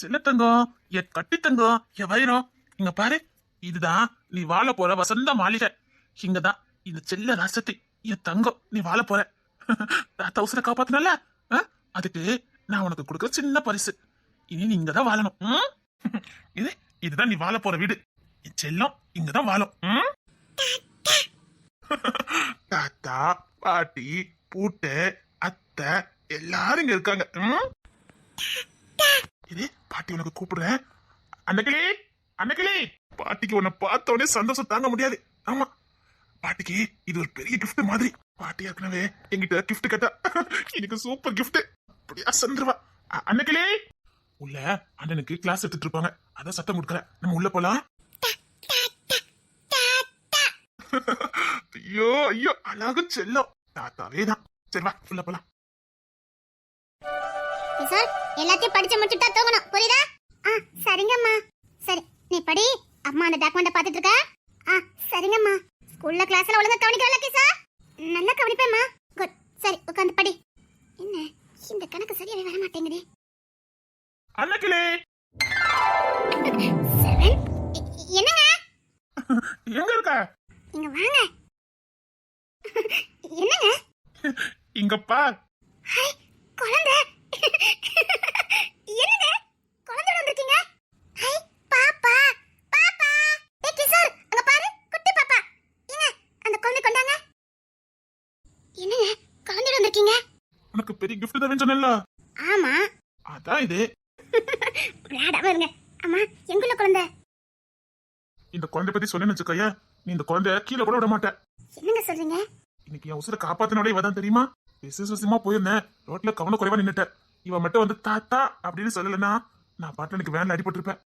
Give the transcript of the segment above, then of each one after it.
செல்ல தங்கம், என் கட்டி தங்கம், என் வைரம், இங்க பாரு. இதுதான் நீ வாழ போற வசந்த மாளிகை. இங்கதான் இந்த செல்ல ராசத்தி, என் தங்கம், நீ வாழ போற. தாத்தா உசுர காப்பாத்தினல, அதுக்கு நான் உனக்கு கொடுக்குற சின்ன பரிசு. இனி நீ இங்கதான் வாழணும். இதுதான் நீ வாழ போற வீடு. என் செல்லம் இங்கதான் வாழும். தாத்தா, பாட்டி, பூட்டு, அத்தை எல்லாரும் இங்க இருக்காங்க. இது பாட்டி உனக்கு கூப்பிடுறேன். அன்னக்கிளி, அன்னக்கிளி. பாட்டிக்கு உன்னை பார்த்த உடனே சந்தோஷம் தாங்க முடியாது. ஆமா, பாட்டிக்கு இது ஒரு பெரிய கிஃப்ட் மாதிரி. பாட்டி ஏற்கனவே என்கிட்ட கிஃப்ட் கேட்டா, எனக்கு சூப்பர் கிஃப்ட். அப்படியா சந்திரவா. அன்னக்கிளி, உள்ள அண்ணனுக்கு கிளாஸ் எடுத்துட்டு இருப்பாங்க, அதான் சத்தம் கொடுக்குறேன். நம்ம உள்ள போலாம். ஐயோ ஐயோ, அழகு செல்லம் தாத்தாவே தான். சரி வா, உள்ள போலாம். சார், எல்லாத்தையும் படிச்சு முடிச்சுட்டா தூங்கணும், புரியுதா? சரிங்கம்மா. சரி, நீ படி. அம்மா அந்த டாக்குமெண்ட்டை பார்த்துட்டு இருக்கா? சரிங்கம்மா. ஸ்கூல்ல கிளாஸ்ல ஒழுங்கா கவனிக்கல சார்? நல்லா கவனிப்பேம்மா. குட். சரி, உட்காந்து படி. என்ன இந்த கணக்கு சரியாவே வர மாட்டேங்குதே. அன்னக்கிளி. 7. என்னங்க? எங்க இருக்க? இங்க வாங்க. என்னங்க? இங்க பார். ஹை, குழந்தை. என்னங்க? குழந்தை வந்திருக்கீங்க? ஹை, பாப்பா, பாப்பா. ஏய் கிஷோர், அங்க பாரு, குட்டி பாப்பா. ஏங்க, அந்த குழந்தை கொண்டாங்க. என்னங்க, குழந்தை வந்திருக்கீங்க? உனக்கு பெரிய கிஃப்ட் தரேன்னு சொன்னேன்ல. ஆமா. அதான் இது. விளையாடாம இருங்க. அம்மா, எங்குள்ள குழந்தை? இந்த குழந்தை பத்தி சொன்னேன்னு வச்சுக்கோயா, நீ இந்த குழந்தைய கீழே கூட விட மாட்டேன். என்னங்க சொல்றீங்க? இன்னைக்கு என் உசுரை காப்பாத்தினோட இவதான் தெரியுமா? விசேஷமா போயிருந்தேன், ரோட்ல கவனம் குறைவா நின்னுட்டேன். இவன் மட்டும் வந்து தாத்தா அப்படின்னு சொல்லலன்னா நான் பாட்டு எனக்கு வேன்ல அடிபட்டு இருப்பேன்.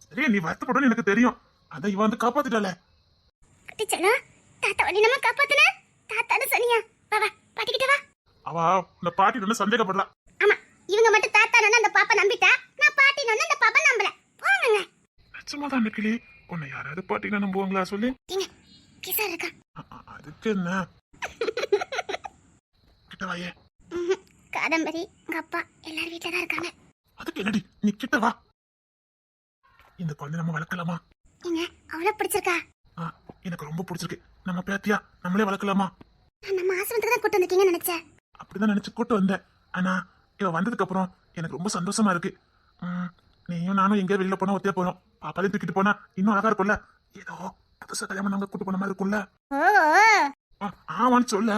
சரி, நீ வருத்தப்படும் எனக்கு தெரியும். அதான் இவன் வந்து காப்பாத்திட்டால. அவ இந்த பாட்டி வந்து சந்தேகப்படலாம். ஆமா, இவங்க மட்டும் தாத்தா நன்னா அந்த பாப்பா நம்பிட்டா, நான் பாட்டி நன்னா அந்த பாப்பா நம்பல. போங்க. நிச்சயமாதான் நிக்கலி. உன்னை யாராவது பாட்டினா நம்புவாங்களா சொல்லி? கிஷோர் இருக்கா? அதுக்கு என்ன? கிட்ட வாயே. காதம்பரி, உங்க அப்பா எல்லாரும் வீட்டுல தான் இருக்காங்க. அதுக்கு என்னடி, நீ கிட்ட வா. இந்த குழந்தை நம்ம வளர்க்கலாமா? நீங்க அவ்வளவு பிடிச்சிருக்கா? எனக்கு ரொம்ப பிடிச்சிருக்கு. நம்ம பேத்தியா நம்மளே வளர்க்கலாமா? நம்ம ஆசிரமத்துக்கு தான் கூட்டு வந்திருக்கீங்கன்னு நினைச்சேன். அப்படிதான் நினைச்சு கூட்டு வந்தேன். ஆனா இவ வந்ததுக்கு அப்புறம் எனக்கு ரொம்ப சந்தோஷமா இருக்கு. நீயும் நானும் எங்கேயா வெளியில போனா ஒத்தியா போறோம். பாப்பாலையும் தூக்கிட்டு போனா இன்னும் அழகா இருக்கும்ல. ஏதோ புதுசா கல்யாணம் நாங்க கூட்டு போன மாதிரி இருக்கும்ல. ஆமான்னு சொல்ல.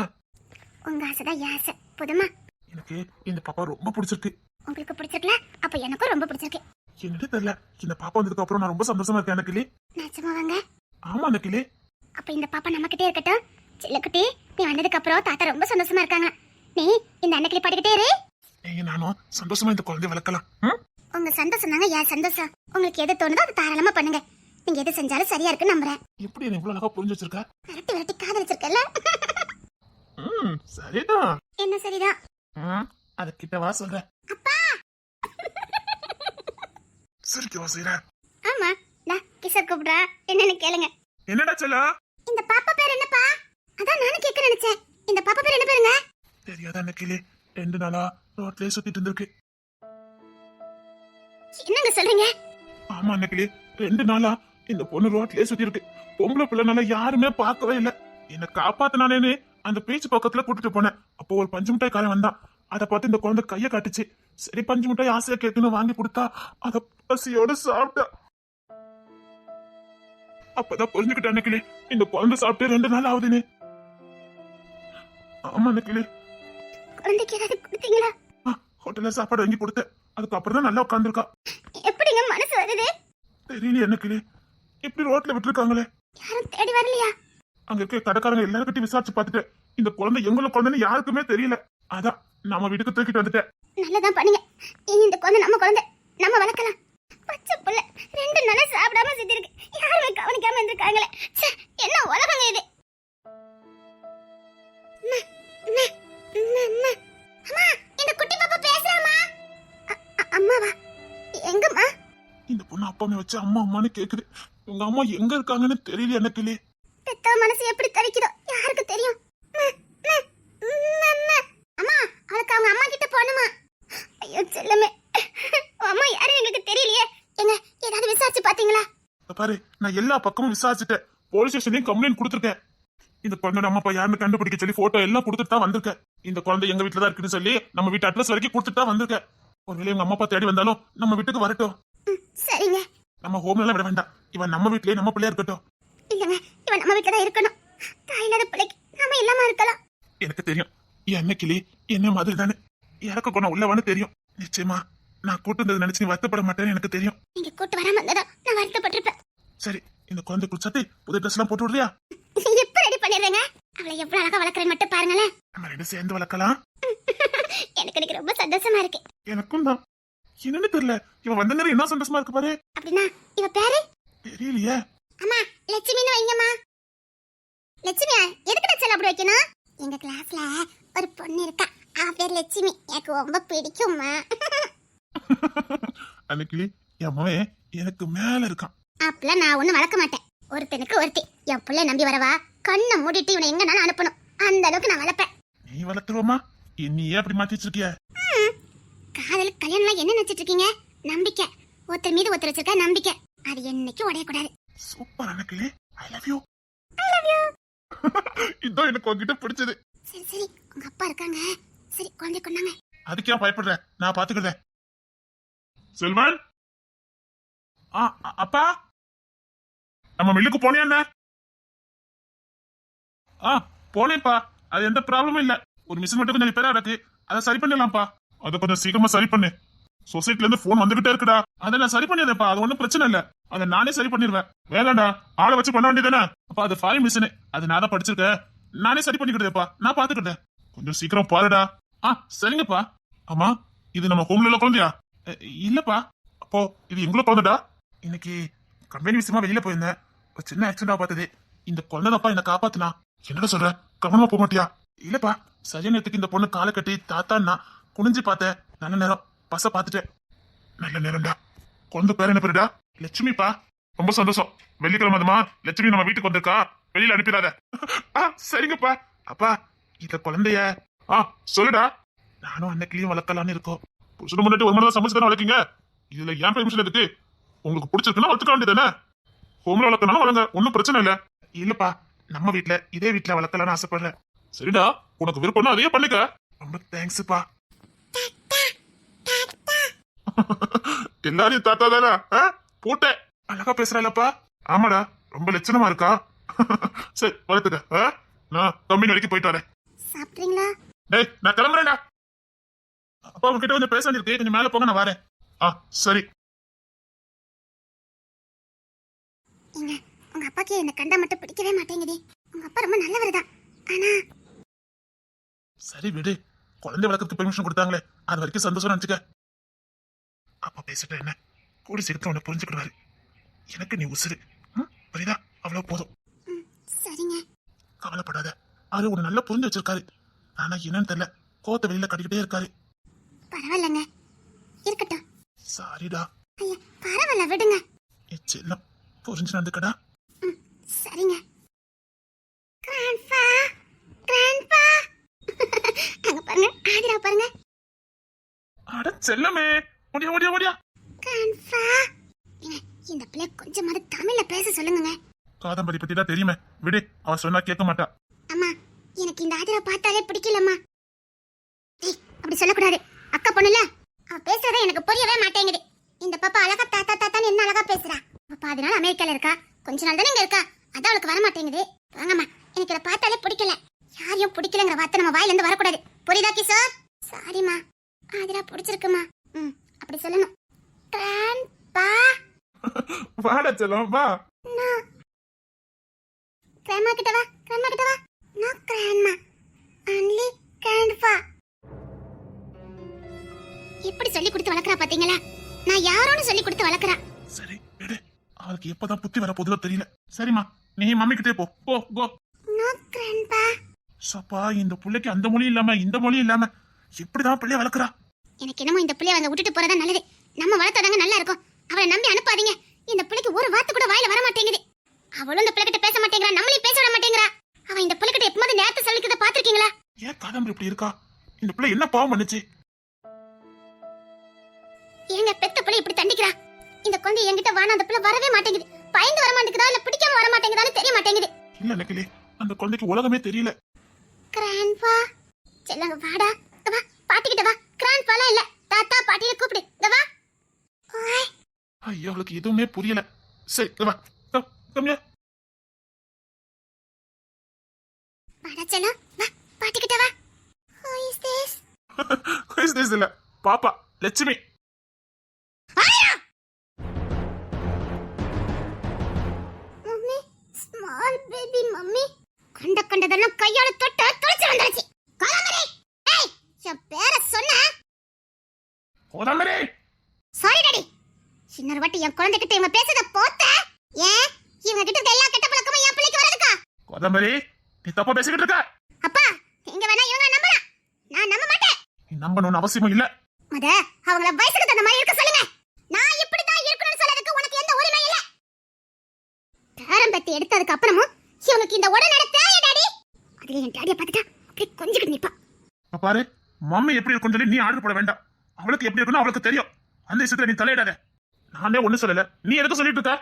உங்க ஆசைதான் ஆசை. புதுமா, எனக்கு இந்த பாப்பா ரொம்ப பிடிச்சிருக்கு. உங்களுக்கு பிடிச்சிருக்கல? அப்ப எனக்கும் ரொம்ப பிடிச்சிருக்கு. என்னது தெரியல, இந்த பாப்பா வந்ததுக்கு அப்புறம் நான் ரொம்ப சந்தோஷமா இருக்கேன். எனக்கு நிஜமாவாங்க? ஆமா நக்கிலே. அப்ப இந்த பாப்பா நம்ம கிட்டே இருக்கட்டும். சில்லக்குட்டி, நீ வந்ததுக்கு அப்புறம் தாத்தா ரொம்ப சந்தோஷமா இருக்காங்க. நீ இந்த அன்னைக்கு பாட்டுக்கிட்டே இரு. நீங்க நானும் சந்தோஷமா இந்த குழந்தைய வளர்க்கலாம். உங்க சந்தோஷம் தாங்க என் சந்தோஷம். உங்களுக்கு எது தோணுதோ அதை தாராளமா பண்ணுங்க. நீங்க எது செஞ்சாலும் சரியா இருக்குன்னு நம்புறேன். எப்படி என்ன இவ்வளவு அழகா புரிஞ்சு வச்சிருக்க? விரட்டி விரட்டி காதலிச்சிருக்கல. சரிதான். என்ன சரிதான்? அத கிட்ட வா சொல்றேன். அப்பா. சரிக்கு வா செய்ற. ஆமா, நான் கிஷோர் கூப்பிடுறா. என்னன்னு கேளுங்க. என்னடா செல்லா? இந்த பாப்பா பேர் என்னப்பா? அதான் நானும் கேட்க நினைச்சேன். இந்த பாப்பா பேர் என்ன பேருங்க? தெரியாதா நக்கிலே, 2 நாளா ரோட்லயே சுத்திட்டு இருந்திருக்கு. என்னங்க சொல்றீங்க? ஆமா நக்கிலே, 2 நாளா இந்த பொண்ணு ரோட்லயே சுத்தி இருக்கு. பொம்பளை பிள்ளைனால யாருமே பார்க்கவே இல்ல. என்ன காப்பாத்தினானேன்னு அந்த பீச் பக்கத்துல கூட்டிட்டு போனேன். அப்போ ஒரு பஞ்சு மிட்டாய் காரன் வந்தான். அதை பார்த்து இந்த குழந்தை கைய காட்டுச்சு. சரி, பஞ்சு மிட்டாய் ஆசையா கேட்டுன்னு வாங்கி கொடுத்தா அத பசியோட சாப்பிட்டா. அப்பதான் புரிஞ்சுக்கிட்டேன் நக்கிலே, இந்த குழந்தை சாப்பிட்டு 2 நாள் ஆகுதுன்னு. ஆமா நக்கிலே. குழந்தைக்கு ஏதாவது கொடுத்தீங்களா? ஹோட்டல்ல சாப்பாடு வாங்கி கொடுத்தேன். அதுக்கப்புறம் தான் நல்லா உட்காந்துருக்கா. எப்படிங்க மனசு வருது? தெரியல நக்கிலே, இப்படி ரோட்ல விட்டுருக்காங்களே. யாரும் தேடி வரலையா? அங்க இருக்க கடைக்காரங்க எல்லாரும் கிட்ட விசாரிச்சு பார்த்துட்டேன். இந்த குழந்தை எங்களோட குழந்தைன்னு யாருக்குமே தெரியல. அதான் நம்ம வீட்டுக்கு தூக்கிட்டு வந்துட்டேன். நல்லதான் பண்ணீங்க. இந்த குழந்தை நம்ம குழந்தை, நம்ம வளர்க்கலாம். பச்சை புள்ள 2 நாளா சாப்பிடாம சுத்தி இருக்கு. யாருமே கவனிக்காம இருந்திருக்காங்களே. என்ன உலகங்க இது? அம்மா, இந்த குட்டி பாப்பா பேசுறாமா? அம்மாவா? எங்கம்மா? இந்த பொண்ணு அப்பாமே வச்சு அம்மா அம்மான்னு கேக்குது. உங்க அம்மா எங்க இருக்காங்கன்னு தெரியல எனக்கு. பெத்த மனசு எப்படி தவிக்குதோ யாருக்கு தெரியும்? அம்மா, அவளுக்கு அவங்க அம்மா கிட்ட போணுமா? பாரு, நான் எல்லா பக்கமும் விசாரிச்சுட்டேன். போலீஸ் ஸ்டேஷன்லயும் கம்ப்ளைண்ட் கொடுத்துருக்கேன். இந்த குழந்தை நம்ம அப்பா யாருன்னு கண்டுபிடிக்க சொல்லி போட்டோ எல்லாம் கொடுத்துட்டு தான் வந்திருக்கேன். இந்த குழந்தை எங்க வீட்டுல தான் இருக்குன்னு சொல்லி நம்ம வீட்டு அட்ரஸ் வரைக்கும் கொடுத்துட்டு தான் வந்திருக்கேன். ஒருவேளை எங்க அம்மா அப்பா தேடி வந்தாலும் நம்ம வீட்டுக்கு வரட்டும். சரிங்க. நம்ம ஹோம்ல எல்லாம் விட வேண்டாம். இவன் நம்ம வீட்லயே நம்ம பிள்ளையா இருக்கட்டும். இல்லங்க, இவன் நம்ம வீட்டுல தான் இருக்கணும். தாயில்லாத பிள்ளைக்கு நாம இல்லாம இருக்கலாம். எனக்கு தெரியும் என்ன கிளி என்ன மாதிரி தானே இறக்க குணம் உள்ளவான்னு தெரியும். நிச்சயமா நான் கூட்டு வந்தது நினைச்சு நீ வருத்தப்பட மாட்டேன்னு எனக்கு தெரியும். நீங்க கூட்டு வராம இருந்ததா நான் வருத்தப்பட்டிருப்பேன். சரி, இந்த குழந்தை குளிச்சாத்தி புது ட்ரெஸ் எல்லாம் போட்டு விடுறியா? எப்ப ரெடி பண்ணிடுறேங்க? அவளை எவ்வளவு அழகா வளர்க்கறேன்னு மட்டும் பாருங்களேன். நம்ம ரெண்டு சேர்ந்து வளர்க்கலாம். எனக்கு இன்னைக்கு ரொம்ப சந்தோஷமா இருக்கு. எனக்கும் தான். என்னன்னு தெரியல, இவன் வந்த நேரம் என்ன சந்தோஷமா இருக்கு பாரு. அப்படின்னா இவ பேரு தெரியலையே. அம்மா லட்சுமின்னு வைங்கம்மா. லட்சுமியா எதுக்கு செல்ல அப்படி வைக்கணும்? எங்க கிளாஸ்ல ஒரு பொண்ணு இருக்கா, அவ பேர் லட்சுமி. எனக்கு ரொம்ப பிடிக்கும்மா. அன்னைக்கு என் மவன் எனக்கு மேல இருக்கான். அப்பெல்லாம் நான் ஒண்ணும் வளர்க்க மாட்டேன். ஒருத்தனுக்கு ஒருத்தி என் பிள்ளை நம்பி வரவா, கண்ணை மூடிட்டு இவனை எங்கனாலும் அனுப்பணும். அந்த அளவுக்கு நான் வளர்ப்பேன். நீ வளர்த்துருவோமா? நீயே அப்படி மாத்தி வச்சிருக்கிய? காதல் கல்யாணம் என்ன நினைச்சிட்டு இருக்கீங்க? நம்பிக்கை. ஒருத்தர் மீது ஒருத்தர் வச்சிருக்க நம்பிக்கை, அது என்னைக்கும் உடையக்கூடாது. சூப்பர் அன்னைக்கு. I love you. I love you. இதான் எனக்கு உங்ககிட்ட பிடிச்சது. சரி சரி, உங்க அப்பா இருக்காங்க. சரி குழந்தை கொண்டாங்க. அதுக்கே பயப்படுற, நான் பாத்துக்கிறேன். செல்வன். அப்பா, நம்ம மில்லுக்கு போனியா என்ன? போனேன்ப்பா. அது எந்த ப்ராப்ளமும் இல்ல. ஒரு மிஷின் மட்டும் கொஞ்சம் ரிப்பேரா இருக்கு, அதை சரி பண்ணிடலாம்ப்பா. அதை கொஞ்சம் சீக்கிரமா சரி பண்ணு. சொசைட்டில இருந்து போன் வந்துகிட்டே இருக்குடா. அதை நான் சரி பண்ணிடுறேன்ப்பா, அது ஒன்றும் பிரச்சனை இல்ல. அதை நானே சரி பண்ணிடுவேன். வேண்டாம்டா, ஆளை வச்சு பண்ண வேண்டியதானே? அப்பா அது ஃபாரின் மிஷின், அது நான் தான் படிச்சிருக்கேன். நானே சரி பண்ணிக்கிட்டேப்பா, நான் பாத்துக்கிட்டேன். கொஞ்சம் சீக்கிரம் பாருடா. சரிங்கப்பா. ஆமா, இது நம்ம ஹோம்ல உள்ள குழந்தையா? இல்லப்பா. அப்போ இது எங்களை குழந்தைடா. இன்னைக்கு கம்பெனி விஷயமா வெளியில போயிருந்தேன். ஒரு சின்ன ஆக்சிடென்டா பார்த்தது. இந்த குழந்தைப்பா என்ன காப்பாத்துனா. என்னடா சொல்ற, கவனமா போக மாட்டியா? இல்லப்பா, சரியான நேரத்துக்கு இந்த பொண்ணு காலை கட்டி தாத்தான்னா குனிஞ்சு பார்த்தேன். நல்ல நேரம், பச பாத்துட்டேன். நல்ல நேரம்டா. குழந்தை பேர் என்ன பேருடா? லட்சுமிப்பா. ரொம்ப சந்தோஷம். வெள்ளிக்கிழமை அதுமா லட்சுமி நம்ம வீட்டுக்கு வந்திருக்கா, வெளியில அனுப்பிடாத. சரிங்கப்பா. அப்பா இந்த குழந்தைய சொல்லுடா. நானும் அன்னைக்குலயும் வளர்க்கலான்னு இருக்கோம். புருஷன் முன்னாடி ஒரு மணி நேரம் சமைச்சு தானே வளர்க்கீங்க. இதுல ஏன் பெர்மிஷன் எதுக்கு? உங்களுக்கு பிடிச்சிருக்குன்னா வளர்த்துக்க வேண்டியதானே. ஹோம்ல வளர்க்கனாலும் வளங்க, ஒன்னும் பிரச்சனை இல்ல. இல்லப்பா, நம்ம வீட்டுல இதே வீட்டுல வளர்க்கலாம்னு ஆசைப்படுறேன். சரிடா, உனக்கு விருப்பம்னா அதையே பண்ணிக்க. ரொம்ப தேங்க்ஸ்ப்பா. எல்லாரையும் தாத்தா தானே போட்ட அழகா பேசுறாளப்பா. ஆமாடா, ரொம்ப லட்சணமா இருக்கா. சரி வளர்த்துக்க. நான் கம்பெனி வரைக்கும் போயிட்டு வரேன். சாப்பிட்டீங்களா? டேய் நான் கிளம்புறேன்டா. அப்பா உங்ககிட்ட கொஞ்சம் பேச வேண்டியிருக்கு, கொஞ்சம் மேல போங்க, நான் வரேன். சரி. ஏங்க, உங்க அப்பாக்கு என்ன கண்டா மட்டும் பிடிக்கவே மாட்டேங்குது. உங்க அப்பா ரொம்ப நல்லவர்தான். ஆனா சரி விடு, குழந்தை வளர்க்கறதுக்கு பெர்மிஷன் கொடுத்தாங்களே, அது வரைக்கும் சந்தோஷம் நினைச்சுக்க. அப்பா பேசிட்ட என்ன கூடி சீக்கிரம் உன்னை புரிஞ்சுக்கிடுவாரு. எனக்கு நீ உசுரு, புரியுதா? அவ்வளவு போதும். சரிங்க. கவலைப்படாத, அவரு உன்னை நல்லா புரிஞ்சு வச்சிருக்காரு. ஆனா என்னன்னு தெரியல, கோத்த வெளியில கட்டிக்கிட்டே இருக்காரு. பரவாயில்லங்க, இருக்கட்டும். சாரிடா. ஐயா பரவாயில்ல, விடுங்க. செல்லம், புரிஞ்சு நடந்துக்கடா. சரிங்க. Grandpa, grandpa. அங்க பாருங்க, ஆதிரா பாருங்க. அட செல்லமே, முடியா முடியா முடியா. கிராண்ட்பா, இந்த பிள்ளை கொஞ்சமாவது தமிழ்ல பேச சொல்லுங்க. காதம்பரி பத்தி தான் தெரியுமே, விடு, அவ சொன்னா கேட்க மாட்டா. அம்மா, எனக்கு இந்த ஆதிரா பார்த்தாலே பிடிக்கலம்மா. அப்படி சொல்லக்கூடாது, அக்கா பொண்ணுல. அவ பேசுறத எனக்கு புரியவே மாட்டேங்குது. இந்த பாப்பா அழகா தாத்தா தாத்தான்னு என்ன அழகா பேசுறா. பாப்பா அதனால அமெரிக்கால இருக்கா, கொஞ்ச நாள் தானே இங்க இருக்கா, அதான் அவளுக்கு வர மாட்டேங்குது. வாங்கம்மா, எனக்கு இதை பார்த்தாலே பிடிக்கல. யாரையும் பிடிக்கலங்கிற வார்த்தை நம்ம வாயில இருந்து வரக்கூடாது, புரியுதா கிஷோர்? சாரிம்மா, ஆதிரா பிடிச்சிருக்குமா. அப்படி சொல்லணும். கிராண்ட்பா. வாடா செல்லம், வா. கிராண்ட்மா கிட்ட வா, கிராண்ட்மா கிட்ட வா. No grandma, only grandpa. எப்படி சொல்லி கொடுத்து வளர்க்கறா பாத்தீங்களா? நான் யாரோன்னு சொல்லி கொடுத்து வளர்க்கறா. சரி விடு, அவளுக்கு எப்பதான் புத்தி வர போதுலோ தெரியல. சரிம்மா, நீ மம்மி கிட்டே போ. போ கோ. No grandpa. சப்பா, இந்த புள்ளைக்கு அந்த மொழி இல்லாம இந்த மொழி இல்லாம எப்படிதான் பிள்ளைய வளர்க்கறா? எனக்கு என்னமோ இந்த பிள்ளைய அங்க விட்டுட்டு போறதா நல்லது. நம்ம வளர்த்தாதாங்க நல்லா இருக்கும். அவளை நம்பி அனுப்பாதீங்க. இந்த பிள்ளைக்கு ஒரு வார்த்தை கூட வாயில வர மாட்டேங்குது. அவளும் இந்த பிள்ளைகிட்ட பேச மாட்டேங்கிறா, நம்மளையும் பேச விட மாட்டேங்கிறா. அவ இந்த பிள்ளைகிட்ட எப்போது நேரத்தை சொல்லிக்கிறத பாத்திருக்கீங்களா? ஏன் காதம்பரி இப்படி இருக்கா? இந்த பிள்ளை என்ன பாவம் பண்ணுச்சு? ஏங்க பெத்த பிள்ளை இப்படி தண்டிக்கிறா? இந்த குழந்தை என்கிட்ட வானா அந்த பிள்ளை வரவே மாட்டேங்குது. பயந்து வர மாட்டேங்குதா இல்ல பிடிக்காம வர மாட்டேங்குதான்னு தெரிய மாட்டேங்குது. இல்ல நக்கிலி, அந்த குழந்தைக்கு உலகமே தெரியல. கிராண்ட்பா செல்லங்க வாடா, இங்க வா, பாட்டிக்கிட்ட வா. கிராண்ட்பாலாம் இல்ல, தாத்தா பாட்டியை கூப்பிடு, இங்க வா. ஓய் ஐயோ, அவளுக்கு எதுவுமே புரியல. சரி இங்க வா, கம்மியா. வாடா செல்லம், வா பாட்டிக்கிட்ட வா. Who is this? இல்ல பாப்பா லட்சுமி. ஆயா மம்மி, ஸ்மால் பேபி மம்மி. கண்டதெல்லாம் கையால தொட்டு தொலைச்சு வந்தாச்சு. காலமரே, ஏய் என் பேரை சொன்ன. கோதாமரே, சாரி டாடி. இன்னொரு வாட்டி என் குழந்தைகிட்ட இவங்க பேசுறத போத்த. ஏன் இவங்க கிட்ட இருக்க எல்லா கெட்ட பழக்கமும் என் பிள்ளைக்கு வரதுக்கா? கோதாமரே, நீ தப்பா பேசிக்கிட்டு இருக்க. அப்பா நீங்க வேணா இவங்க நம்பலாம், நான் நம்ப மாட்டேன். நீ நம்பணும்னு அவசியமும் இல்ல. அத அவங்கள வயசுக்கு தகுந்த மாதிரி இருக்க சொல்லுங்க. நான் இப்படி தான் இருக்கணும்னு சொல்றதுக்கு உனக்கு எந்த உரிமை இல்ல. தாரம்பத்தி எடுத்ததுக்கு அப்புறமும் இவங்களுக்கு இந்த உடனே தேவை டாடி. அதுல என் டாடியை பார்த்துட்டா அப்படியே கொஞ்சிக்கிட்டு நிப்பா. இப்ப பாரு, மம்மி எப்படி இருக்குன்னு சொல்லி நீ ஆர்டர் போட வேண்டாம். அவளுக்கு எப்படி இருக்குன்னு அவளுக்கு தெரியும். அந்த விஷயத்துல நீ தலையிடாத. நானே ஒண்ணு சொல்லல, நீ எதுக்கு சொல்லிட்டு இருக்க?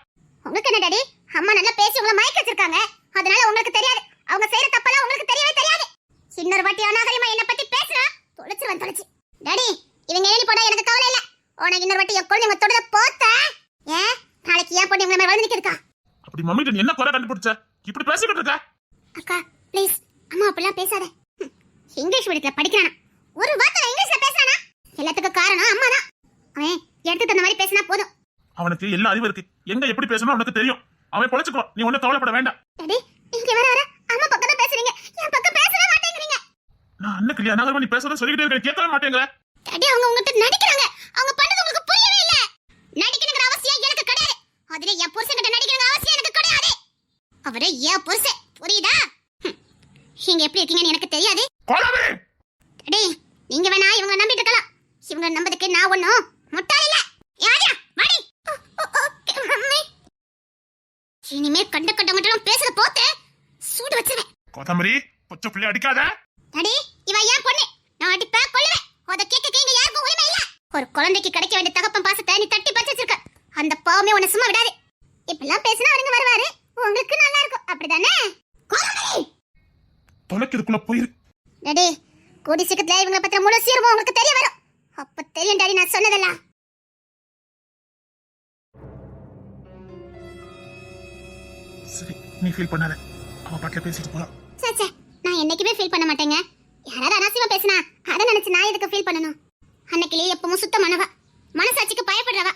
உங்களுக்கு என்ன டாடி, அம்மா நல்லா பேசி உங்களை மயக்க வச்சிருக்காங்க, அதனால உங்களுக்கு தெரியாது. அவங்க செய்யற தப்பெல்லாம் உங்களுக்கு தெரியவே தெரியாது. இன்னொரு வாட்டி அநாகரிகமா என்ன பத்தி பேசுறா தொலைச்சு. டாடி இவங்க ஏறி போடா, எனக்கு கவலை இல்ல. உனக்கு இன்னொரு வாட்டி என் குழந்தைங்க தொடுத போத்த. ஏன் நாளைக்கு ஏன் பொண்ணு இவங்க மேல வந்து நிக்கிறதுக்கா? அப்படி மம்மிட்ட நீ என்ன குறை கண்டுபிடிச்ச? இப்படி பேசிக்கிட்டு இருக்க? அக்கா ப்ளீஸ், அம்மா அப்படிலாம் பேசாத. இங்கிலீஷ் மீடியத்துல படிக்கிறானா, ஒரு வார்த்தை இங்கிலீஷ்ல பேசுறானா? எல்லாத்துக்கும் காரணம் அம்மா தான். அவன் எடுத்து தந்த மாதிரி பேசினா போதும். அவனுக்கு எல்லா அறிவு இருக்கு. எங்க எப்படி பேசணும் அவனுக்கு தெரியும். அவன் பொழைச்சுக்குவான். நீ ஒன்னும் கவலைப்பட வேண்டாம். டாடி நீங்க வர அம்மா பக்கம் தான் பேசுறீங்க, என் பக்கம் பேசவே மாட்டேங்கிறீங்க. நான் அண்ணன் கிளியா நகர்வா நீ பேசுறத சொல்லிக்கிட்டே இருக்கேன், கேட்கவே மாட்டேங்கிற. டாடி அவங்க உங்ககிட்ட நடிக்கிறாங்க. அவங்க பண்ணது உங்களுக்கு புரியவே இல்ல. நடிக்கணுங்கிற அவசியம் எனக்கு கிடையாது. அதுல என் புருஷன் கிட்ட நடிக்கணுங்கிற அவசியம் எனக்கு கிடையாது. அவரே என் புருஷன், புரியுதா? நீங்க எப்படி இருக்கீங்கன்னு எனக்கு தெரியாது. கோலாமரே, டாடி நீங்க வேணா இவங்க நம்பிட்டு இருக்கலாம். இவங்க நம்பதுக்கு நான் ஒண்ணும் முட்டாள் இல்ல. யாரா வாடி. Okay mummy. இனிமே கண்ட மட்டும் பேசுற போத்து சூடு வச்சிருவேன். கோதாமரி, பச்சை பிள்ளை அடிக்காத. டாடி இவ ஏன் பொண்ணு, நான் அடிப்பா கொல்லுவேன். அத கேட்க இங்க யாருக்கும் உரிமை இல்ல. ஒரு குழந்தைக்கு கிடைக்க வேண்டிய தகப்பன் பாசத்தை நீ தட்டி பறிச்சு வச்சிருக்க. அந்த பாவமே உன்னை சும்மா விடாது. இப்பெல்லாம் பேசினா அவருங்க வருவாரு, உங்களுக்கு நல்லா இருக்கும், அப்படிதானே? தொலைக்கிறதுக்குள்ள போயிரு. டாடி கூடி சீக்கிரத்துல இவங்களை பத்திர முழு சீரமும் உங்களுக்கு தெரிய வரும். அப்ப தெரியும் டாடி நான் சொன்னதெல்லாம். சரி நீ ஃபீல் பண்ணாத, அவன் பாட்டுல பேசிட்டு போறான். சே நான் என்னைக்குமே ஃபீல் பண்ண மாட்டேங்க. யாராவது அனாவசியமா பேசினா அதை நினைச்சு நான் எதுக்கு ஃபீல் பண்ணணும்? அன்னைக்கிலே எப்பவும் சுத்தமானவா, மனசாட்சிக்கு பயப்படுறவா,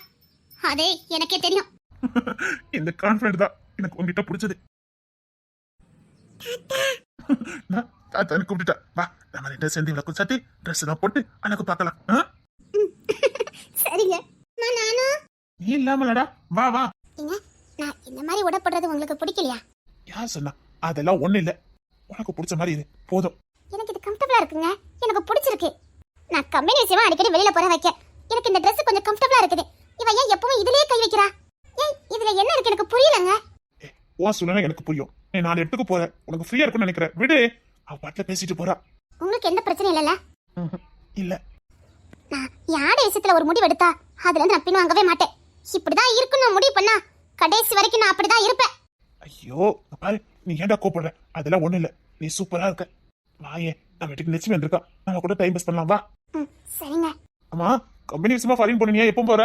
அதே எனக்கே தெரியும். இந்த கான்ஃபிடன்ட் தான் எனக்கு உங்ககிட்ட பிடிச்சது. நான் தாத்தான்னு கூப்பிட்டுட்டா. வா நம்ம ரெண்டு சேர்ந்து விளக்கு சாத்தி ட்ரெஸ் எல்லாம் போட்டு அழகு பார்க்கலாம். சரிங்க நானும். நீ இல்லாமலடா, வா வா. ஏங்க நான் இந்த மாதிரி உடப்படுறது உங்களுக்கு பிடிக்கலையா? யார் சொன்னா? அதெல்லாம் ஒண்ணு இல்ல, உனக்கு பிடிச்ச மாதிரி இது போதும். எனக்கு இது கம்ஃபர்ட்டபிளா இருக்குங்க, எனக்கு பிடிச்சிருக்கு. நான் கம்பெனி விஷயமா அடிக்கடி வெளியில போற வைக்க எனக்கு இந்த Dress கொஞ்சம் கம்ஃபர்ட்டபிளா இருக்குது. இவ ஏன் எப்பவும் இதுலயே கை வைக்கிறா? ஏய் இதுல என்ன இருக்கு எனக்கு புரியலங்க. உன் சூழ்நிலை எனக்கு புரியும். நீ 4 இடத்துக்கு போற, உனக்கு ஃப்ரீயா இருக்கும்னு நினைக்கிறேன். விடு, அவ பாட்டுல பேசிட்டு போறா. உங்களுக்கு எந்த பிரச்சனையும் இல்லல்ல? இல்ல. நான் யார விஷயத்துல ஒரு முடிவு எடுத்தா அதுல இருந்து நான் பின்வாங்கவே மாட்டேன். இப்படிதான் இருக்குன்னு முடிவு பண்ணா கடைசி வரைக்கும் நான் அப்படிதான் இருப்பேன். ஐயோ பாரு, நீ ஏன்டா கூப்பிடுற? அதெல்லாம் ஒண்ணு இல்ல, நீ சூப்பரா இருக்க. வாயே, நம்ம வீட்டுக்கு நிச்சயம் வந்திருக்கா, நம்ம கூட டைம் பாஸ் பண்ணலாம். வா. சரிங்க. அம்மா, கம்பெனி விஷயமா ஃபாரின் போனியா? எப்போ போற?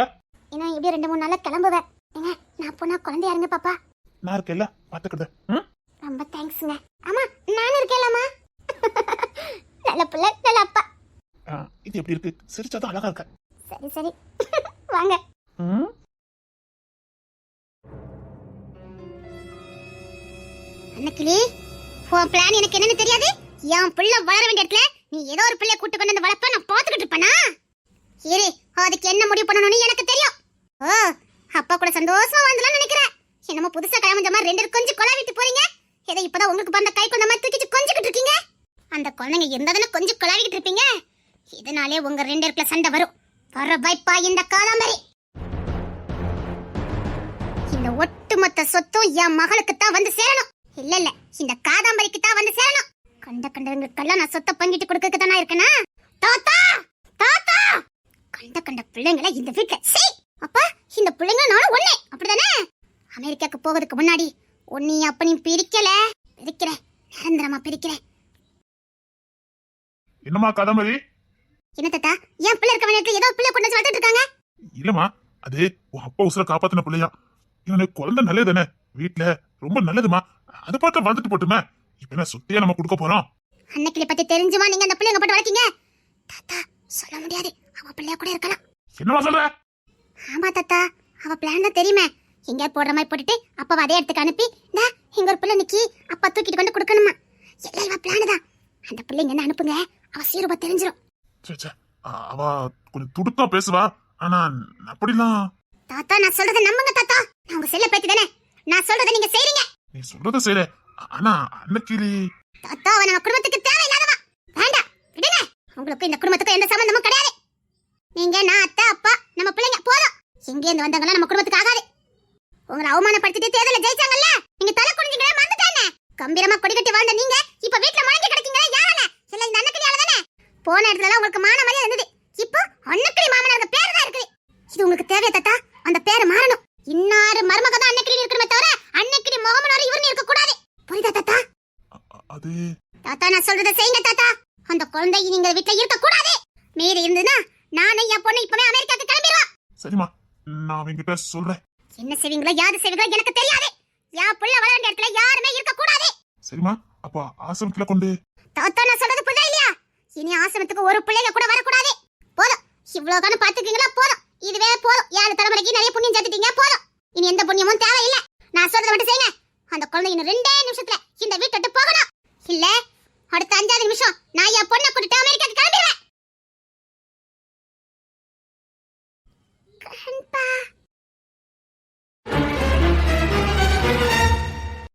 இன்னும் இப்படி 2-3 நாள்ல கிளம்புவேன். ஏங்க நான் போனா குழந்தை யாருங்க பாப்பா? நான் இருக்கேல்ல, பாத்துக்கிட்ட. ரொம்ப தேங்க்ஸ்ங்க. ஆமா நானும் இருக்கேன்லம்மா. நல்ல பிள்ளை நல்ல அப்பா. இது எப்படி இருக்கு? சிரிச்சாதான் அழகா இருக்க. சரி சரி வாங்க. அன்னைக்கிலே உன் பிளான் எனக்கு என்னன்னு தெரியாது. என் பிள்ளை வளர வேண்டிய இடத்துல நீ ஏதோ ஒரு பிள்ளைய கூட்டு கொண்டு வந்து வளர்ப்ப நான் பாத்துக்கிட்டு இருப்பேனா? இரு, அதுக்கு என்ன முடிவு பண்ணணும்னு எனக்கு தெரியும். ஓ அப்பா கூட சந்தோஷமா வாழ்ந்தலாம் நினைக்கிறேன். என்னமோ புதுசா கிளம்புற மாதிரி 2 கொஞ்சம் கொலாவிட்டு போறீங்க. ஏதோ இப்பதான் உங்களுக்கு பிறந்த கை கொண்ட மாதிரி தூக்கிட்டு கொஞ்சிக்கிட்டு இருக்கீங்க. அந்த குழந்தைங்க இருந்தாதானே கொஞ்சம் கொலாவிக்கிட்டு இருப்பீங்க. இதனாலே உங்க 2 பேருக்குள்ள சண்டை வரும். வர வைப்பா இந்த காதாம்பரி. இந்த ஒட்டுமொத்த சொத்தும் என் மகளுக்கு தான் வந்து சேரணும். இல்ல இல்ல, இந்த காதாம்பரிக்கு தான் வந்து சேரணும். கண்டவங்களுக்கெல்லாம் நான் சொத்தை பங்கிட்டு கொடுக்கறதுக்கு தானா இருக்கேனா? தாத்தா தாத்தா, கண்ட பிள்ளைங்களை இந்த வீட்டுல. அப்பா இந்த பிள்ளைங்க நானும் ஒண்ணே, அப்படிதானே? அமெரிக்காக்கு போகிறதுக்கு முன்னாடி உன்னையும் அப்பனையும் பிரிக்கிறேன் நிரந்தரமா பிரிக்கிறேன். என்னம்மா காதம்பரி? என்ன தாத்தா, என் பிள்ளை இருக்க வேண்டிய ஏதோ பிள்ளை கொண்டு வந்து வளர்த்துட்டு இருக்காங்க? இல்லம்மா, அது உன் அப்பா உசுர காப்பாத்தின பிள்ளையா. இவனுக்கு குழந்தை நல்லது தானே, வீட்டுல ரொம்ப நல்லதுமா. அது பார்த்து வளர்த்துட்டு போட்டுமே. இப்ப என்ன சுத்தியா நம்ம கொடுக்க போறோம்? அன்னைக்கிளி பத்தி தெரிஞ்சுமா நீங்க அந்த பிள்ளைங்க போட்டு வளர்க்கீங்க? தாத்தா சொல்ல முடியாது, அவ பிள்ளையா கூட இருக்கலாம். என்னமா சொல்ற? ஆமா தாத்தா, அவ பிளான் தான் தெரியுமே. எங்க போடுற மாதிரி போட்டுட்டு அப்பாவை அதே இடத்துக்கு அனுப்பி இந்த இங்க ஒரு பிள்ளை நிக்கி அப்பா தூக்கிட்டு கொண்டு கொடுக்கணுமா. எல்லாம் இவ பிளான் தான். அந்த பிள்ளைங்க என்ன அனுப்புங்க, அவ சீரூபா தெரிஞ்சிரும். சே, அவ கொஞ்சம் துடுத்தா பேசுவா. ஆனா அப்படிலாம் தாத்தா நான் சொல்றதை நம்புங்க தாத்தா. நான் உங்க செல்ல பேத்தி தானே, நான் சொல்றதை நீங்க செய்றீங்க. நீ சொல்றத செய்யற. ஆனா அன்னைக்கிளி தாத்தா அவன் நம்ம குடும்பத்துக்கு தேவையில்லாதவா. வேண்டாம், விடுங்க. உங்களுக்கு இந்த குடும்பத்துக்கு எந்த சம்பந்தமும் கிடையாது. நீங்க நான் அத்தை அப்பா நம்ம பிள்ளைங்க போதும். எங்க இருந்து வந்தாங்கன்னா நம்ம குடும்பத்துக்கு ஆகாது. உங்களை அவமானப்படுத்திட்டு தேர்தல ஜெயிச்சாங்கல்ல, நீங்க தலை குனிஞ்சீங்களே மறந்துட்டானே. கம்பீரமா கொடி கட்டி வாழ்ந்த நீங்க இப்ப வீட்ல முடங்கி கிடக்கீங்களே, யாரால? எல்லாம் இந்த அன்னக்கிளியால தானே. போன இடத்துல உங்களுக்கு மான மரியாதை இருந்தது, இப்போ அன்னக்கிளி மாமனார் பேர் தான் இருக்குது. இது உங்களுக்கு தேவையா தாத்தா? அந்த பேரை மாறணும். இன்னாரு மருமக தான் அன்னக்கிளி இருக்கணுமே தவிர அன்னக்கிளி முகமனோர் இவர்னு இருக்க கூடாது. புரியுதா தாத்தா? அது தாத்தா நான் சொல்றதை செய்யுங்க தாத்தா. அந்த குழந்தை நீங்க வீட்ல இருக்க கூடாது. மீறி இருந்ததுன்னா நானும் என் பொண்ணு இப்பவே அமெரிக்காக்கு கிளம்பிடுவா. சரிம்மா, நான் அவங்கிட்ட சொல்றேன். என்ன செய்வீங்களோ யாரு செய்வீங்களோ எனக்கு தெரியாது. என் புள்ள வளர வேண்டிய இடத்துல யாருமே இருக்க கூடாது. சரிம்மா, அப்ப ஆசிரமத்துல கொண்டு. தாத்தா நான் சொல்றது புரியுதா இல்லையா? இனி ஆசிரமத்துக்கு ஒரு பிள்ளைங்க கூட வரக்கூடாது. போதும், இவ்வளவு காலம் பாத்துக்கீங்களா? போதும், இதுவே போதும். 7 தலைமுறைக்கு நிறைய புண்ணியம் சேர்த்துட்டீங்க, போதும். இனி எந்த புண்ணியமும் தேவையில்லை. நான் சொல்றதை மட்டும் செய்யுங்க. அந்த குழந்தை இன்னும் 2 நிமிஷத்துல இந்த வீட்டை விட்டு போகணும். இல்ல அடுத்த 5வது நிமிஷம் நான் என் பொண்ணை கூட்டிட்டு அமெரிக்காக்கு கிளம்பிடுவேன். கண்பா